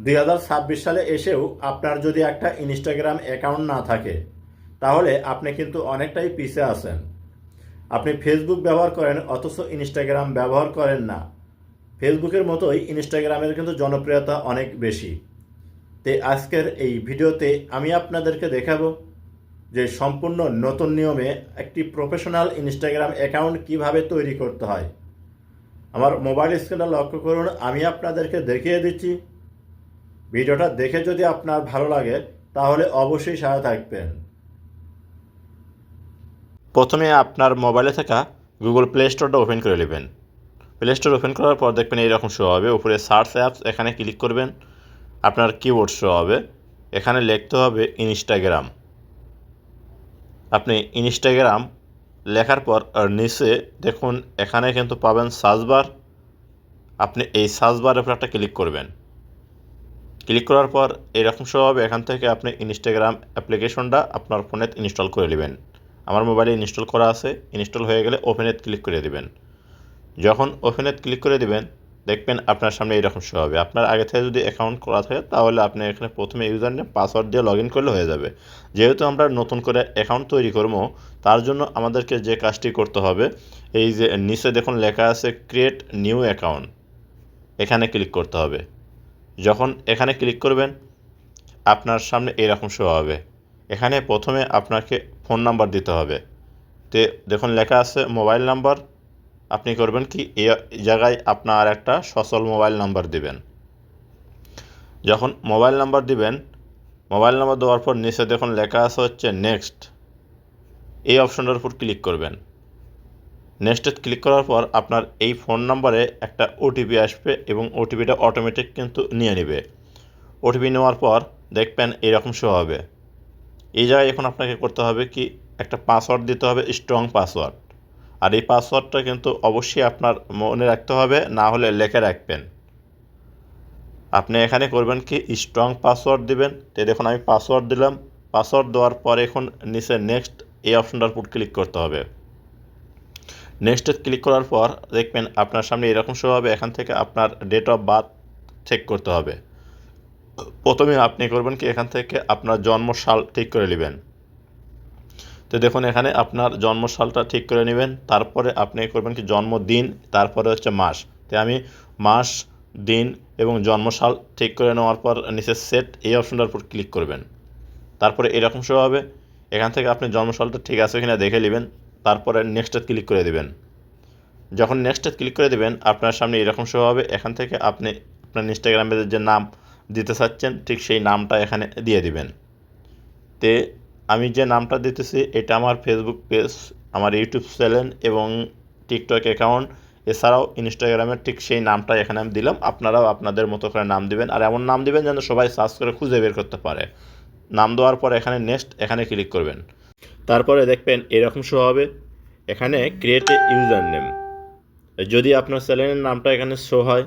2026 সালে এসেও আপনার যদি একটা ইনস্টাগ্রাম অ্যাকাউন্ট না থাকে তাহলে আপনি কিন্তু অনেকটাই পিছিয়ে আছেন। আপনি ফেসবুক ব্যবহার করেন অথচ ইনস্টাগ্রাম ব্যবহার করেন না। ফেসবুকের মতোই ইনস্টাগ্রামের কিন্তু জনপ্রিয়তা অনেক বেশি। তো আজকের এই ভিডিওতে আমি আপনাদেরকে দেখাবো যে সম্পূর্ণ নতুন নিয়মে একটি প্রফেশনাল ইনস্টাগ্রাম অ্যাকাউন্ট কিভাবে তৈরি করতে হয়। আমার মোবাইল স্ক্রিনে লক্ষ্য করুন, আমি আপনাদেরকে দেখিয়ে দিচ্ছি। ভিডিওটা দেখে যদি আপনার ভালো লাগে তাহলে অবশ্যই সাথে থাকবেন। প্রথমে আপনার মোবাইলে থাকা গুগল প্লে স্টোরটা ওপেন করে নেবেন। প্লে স্টোর ওপেন করার পর দেখবেন এইরকম শো হবে, উপরে সার্চ অ্যাপস, এখানে ক্লিক করবেন। আপনার কিবোর্ড শো হবে, এখানে লিখতে হবে ইনস্টাগ্রাম। আপনি ইনস্টাগ্রাম লেখার পর নিচে দেখুন এখানে কিন্তু পাবেন সার্চ বার। আপনি এই সার্চ বারের উপর একটা ক্লিক করবেন। ক্লিক করার পর এরকম শো হবে, এখান থেকে আপনি ইনস্টাগ্রাম অ্যাপ্লিকেশনটা আপনার ফোনে ইনস্টল করে নেবেন। আমার মোবাইলে ইনস্টল করা আছে। ইনস্টল হয়ে গেলে ওপেনেতে ক্লিক করে দেবেন। যখন ওপেনেতে ক্লিক করে দেবেন দেখবেন আপনার সামনে এরকম শো হবে। আপনার আগে থেকে যদি অ্যাকাউন্ট করা থাকে তাহলে আপনি এখানে প্রথমে ইউজার নেম পাসওয়ার্ড দিয়ে লগ ইন করলে হয়ে যাবে। যেহেতু আমরা নতুন করে অ্যাকাউন্ট তৈরি করবো তার জন্য আমাদেরকে যে কাজটি করতে হবে, এই যে নিচে দেখুন লেখা আছে ক্রিয়েট নিউ অ্যাকাউন্ট, এখানে ক্লিক করতে হবে। যখন এখানে ক্লিক করবেন আপনার সামনে এরকম শো হবে। এখানে প্রথমে আপনাকে ফোন নাম্বার দিতে হবে। তে দেখুন লেখা আছে মোবাইল নাম্বার। আপনি করবেন কি এই জায়গায় আপনার একটা সচল মোবাইল নাম্বার দিবেন। যখন মোবাইল নাম্বার দিবেন, মোবাইল নাম্বার দেওয়ার পর নিচে দেখুন লেখা আছে হচ্ছে নেক্সট, এই অপশনটার উপর ক্লিক করবেন। নেক্সটে ক্লিক করার পর আপনার এই ফোন নাম্বারে একটা ওটিপি আসবে এবং ওটিপিটা অটোমেটিক কিন্তু নিয়ে নেবে। ওটিপি নেওয়ার পর দেখবেন এরকম শো হবে। এই জায়গায় এখন আপনাকে করতে হবে কি একটা পাসওয়ার্ড দিতে হবে, স্ট্রং পাসওয়ার্ড। আর এই পাসওয়ার্ডটা কিন্তু অবশ্যই আপনার মনে রাখতে হবে, না হলে লিখে রাখবেন। আপনি এখানে করবেন কি স্ট্রং পাসওয়ার্ড দিবেন। তো দেখুন আমি পাসওয়ার্ড দিলাম। পাসওয়ার্ড দেওয়ার পর এখন নিচে নেক্সট এই অপশনটার উপর ক্লিক করতে হবে। নেক্সটে ক্লিক করার পর দেখবেন আপনার সামনে এরকম শো হবে। এখান থেকে আপনার ডেট অফ বার্থ চেক করতে হবে। প্রথমে আপনি করবেন কি এখান থেকে আপনার জন্মসাল ঠিক করে নেবেন। তো দেখুন এখানে আপনার জন্মসালটা ঠিক করে নেবেন। তারপরে আপনি করবেন কি জন্মদিন, তারপরে হচ্ছে মাস। তো আমি মাস, দিন এবং জন্মসাল ঠিক করে নেওয়ার পর নিচে সেট এই অপশনটার উপর ক্লিক করবেন। তারপরে এরকম শো হবে। এখান থেকে আপনি জন্মসালটা ঠিক আছে কিনা দেখে নেবেন। তারপরে নেক্সটে ক্লিক করে দেবেন। যখন নেক্সটে ক্লিক করে দেবেন আপনার সামনে এরকম শো হবে। এখান থেকে আপনি আপনার ইনস্টাগ্রামের যে নাম দিতে চাচ্ছেন ঠিক সেই নামটা এখানে দিয়ে দিবেন। তে আমি যে নামটা দিতেছি এটা আমার ফেসবুক পেজ, আমার ইউটিউব চ্যানেল এবং টিকটক অ্যাকাউন্ট, এছাড়াও ইনস্টাগ্রামের ঠিক সেই নামটা এখানে আমি দিলাম। আপনারাও আপনাদের মতো করে নাম দিবেন, আর এমন নাম দিবেন যেন সবাই সার্চ করে খুঁজে বের করতে পারে। নাম দেওয়ার পর এখানে নেক্সট এখানে ক্লিক করবেন। তারপরে দেখবেন এরকম শো হবে। এখানে ক্রিয়েট এ ইউজার নেম। যদি আপনার চ্যানেলের নামটা এখানে শো হয়,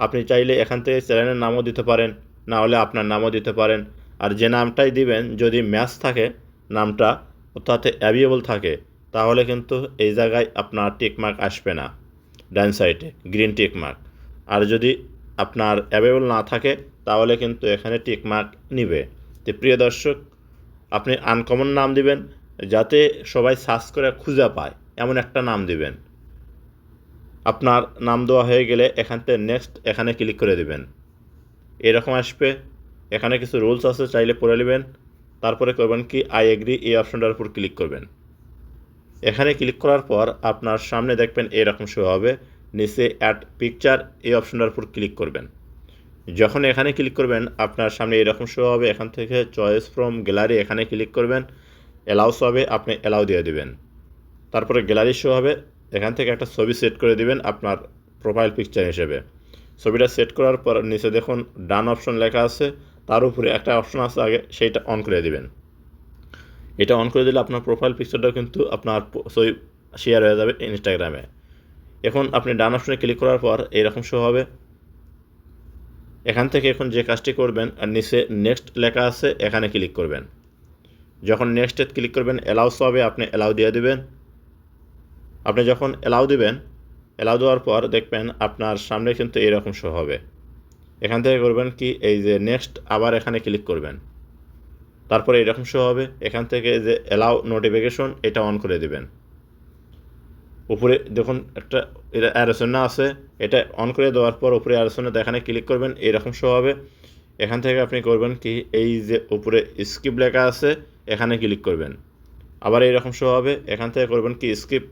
আপনি চাইলে এখান থেকে চ্যানেলের নামও দিতে পারেন, না হলে আপনার নামও দিতে পারেন। আর যে নামটাই দিবেন যদি ম্যাচ থাকে নামটা, অর্থাৎ অ্যাভেলেবল থাকে, তাহলে কিন্তু এই জায়গায় আপনার টিকমার্ক আসবে না, ডান সাইডে গ্রিন টিকমার্ক। আর যদি আপনার অ্যাভেলেবল না থাকে তাহলে কিন্তু এখানে টিকমার্ক নিবে। তো প্রিয় দর্শক, আপনি আনকমন নাম দিবেন, যাতে সবাই সার্চ করে খুঁজে পায় এমন একটা নাম দিবেন। আপনার নাম দেওয়া হয়ে গেলে এখান থেকে নেক্সট এখানে ক্লিক করে দেবেন। এরকম আসবে। এখানে কিছু রুলস আছে, চাইলে পড়ে নেবেন। তারপরে করবেন কি আই এগ্রি এই অপশনটার উপর ক্লিক করবেন। এখানে ক্লিক করার পর আপনার সামনে দেখবেন এরকম শো হবে। নিচে অ্যাড পিকচার এই অপশনটার উপর ক্লিক করবেন। যখন এখানে ক্লিক করবেন আপনার সামনে এরকম শো হবে। এখান থেকে চয়েস ফ্রম গ্যালারি এখানে ক্লিক করবেন। অ্যালাউস হবে, আপনি অ্যালাউ দিয়ে দেবেন। তারপরে গ্যালারি শো হবে। এখান থেকে একটা ছবি সেট করে দিবেন আপনার প্রোফাইল পিকচার হিসেবে। ছবিটা সেট করার পর নিচে দেখুন ডান অপশন লেখা আছে, তার উপরে একটা অপশন আছে আগে, সেইটা অন করে দিবেন। এটা অন করে দিলে আপনার প্রোফাইল পিকচারটাও কিন্তু আপনার ছবি শেয়ার হয়ে যাবে ইনস্টাগ্রামে। এখন আপনি ডান অপশনে ক্লিক করার পর এরকম শো হবে। এখান থেকে এখন যে কাজটি করবেন, আর নিচে নেক্সট লেখা আছে এখানে ক্লিক করবেন। যখন নেক্সটে ক্লিক করবেন অ্যালাউস হবে, আপনি অ্যালাউ দিয়ে দেবেন। আপনি যখন অ্যালাউ দিবেন, অ্যালাউ দেওয়ার পর দেখবেন আপনার সামনে কিন্তু এরকম শো হবে। এখান থেকে করবেন কি এই যে নেক্সট আবার এখানে ক্লিক করবেন। তারপরে এরকম শো হবে, এখান থেকে যে অ্যালাউ নোটিফিকেশন এটা অন করে দিবেন। উপরে দেখুন একটা এটা অ্যারোসোনা আছে, এটা অন করে দেওয়ার পর উপরে অ্যারোসোনাতে এখানে ক্লিক করবেন, এরকম শো হবে। এখান থেকে আপনি করবেন কি এই যে উপরে স্কিপ লেখা আছে এখানে ক্লিক করবেন, আবার এইরকম শো হবে। এখান থেকে করবেন কি স্কিপ,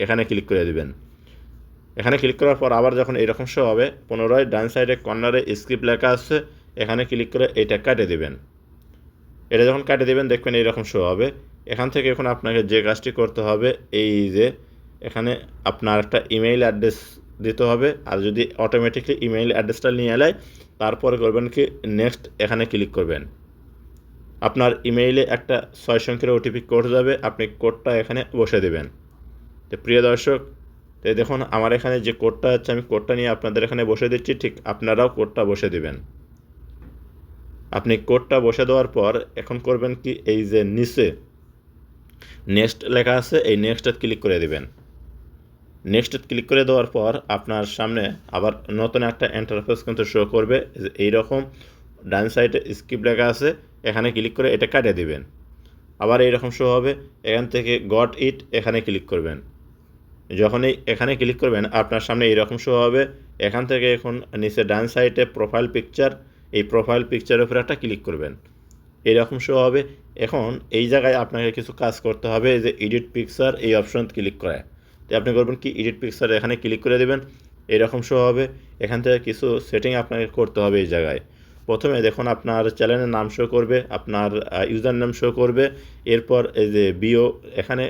এখানে ক্লিক করে দিবেন। এখানে ক্লিক করার পর আবার যখন এরকম শো হবে পুনরায় ডান সাইডে কর্নারে স্কিপ লেখা আছে এখানে ক্লিক করে এটা কাটে দেবেন। এটা যখন কাটে দেবেন দেখবেন এইরকম শো হবে। এখান থেকে এখন আপনাকে যে কাজটি করতে হবে এই যে এখানে আপনার একটা ইমেইল অ্যাড্রেস দিতে হবে, আর যদি অটোমেটিকলি ইমেইল অ্যাড্রেসটা নিয়ে এলায় তারপরে করবেন কি নেক্সট এখানে ক্লিক করবেন। আপনার ইমেইলে একটা 6 সংখ্যার ওটিপি কোড যাবে, আপনি কোডটা এখানে বসে দেবেন। তো প্রিয় দর্শক, তো দেখুন আমার এখানে যে কোডটা আছে আমি কোডটা নিয়ে আপনাদের এখানে বসে দিচ্ছি, ঠিক আপনারাও কোডটা বসে দেবেন। আপনি কোডটা বসে দেওয়ার পর এখন করবেন কি এই যে নিচে নেক্সট লেখা আছে এই নেক্সটে ক্লিক করে দেবেন। নেক্সটে ক্লিক করে দেওয়ার পর আপনার সামনে আবার নতুন একটা ইন্টারফেস কিন্তু শো করবে, এইরকম ডান সাইডে স্কিপ লেখা আছে এখানে ক্লিক করে এটা কাটিয়ে দেবেন। আবার এইরকম শো হবে, এখান থেকে গট ইট এখানে ক্লিক করবেন। যখনই এখানে ক্লিক করবেন আপনার সামনে এইরকম শো হবে। এখান থেকে এখন নিচে ডান সাইডে প্রোফাইল পিকচার, এই প্রোফাইল পিকচারের উপরে একটা ক্লিক করবেন, এইরকম শো হবে। এখন এই জায়গায় আপনাকে কিছু কাজ করতে হবে, এই যে এডিট পিকচার এই অপশন ক্লিক করে, তো আপনি করবেন কি এডিট পিকচার এখানে ক্লিক করে দেবেন, এইরকম শো হবে। এখান থেকে কিছু সেটিং আপনাকে করতে হবে এই জায়গায়। প্রথমে দেখুন আপনার চ্যানেলের নাম শো করবে, আপনার ইউজার নেম শো করবে, এরপর এই যে বিও এখানে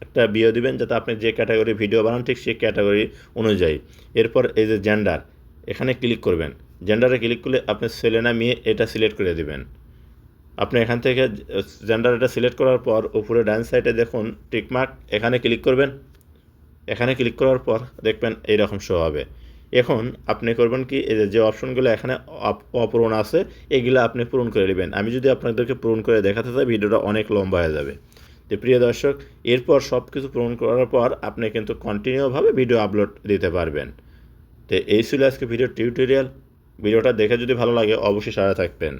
একটা বিও দিবেন যাতে আপনি যে ক্যাটাগরি ভিডিও বানান ঠিক সেই ক্যাটাগরি অনুযায়ী। এরপর এই যে জেন্ডার এখানে ক্লিক করবেন, জেন্ডারে ক্লিক করলে আপনি ছেলে না মেয়ে এটা সিলেক্ট করে দেবেন। আপনি এখান থেকে জেন্ডার এটা সিলেক্ট করার পর উপরে ডান সাইডে দেখুন টিকমার্ক এখানে ক্লিক করবেন। এখানে ক্লিক করার পর দেখবেন এইরকম শো হবে। এখন আপনি করবেন কি এই যে অপশনগুলো এখানে অপূরণ আছে এগুলো আপনি পূরণ করে নেবেন। আমি যদি আপনাদেরকে পূরণ করে দেখাতে চাই ভিডিওটা অনেক লম্বা হয়ে যাবে। তো প্রিয় দর্শক, এরপর সব কিছু পূরণ করার পর আপনি কিন্তু কন্টিনিউভাবে ভিডিও আপলোড দিতে পারবেন। তো এই ছিল আজকে ভিডিও টিউটোরিয়াল। ভিডিওটা দেখে যদি ভালো লাগে অবশ্যই সাথে থাকবেন।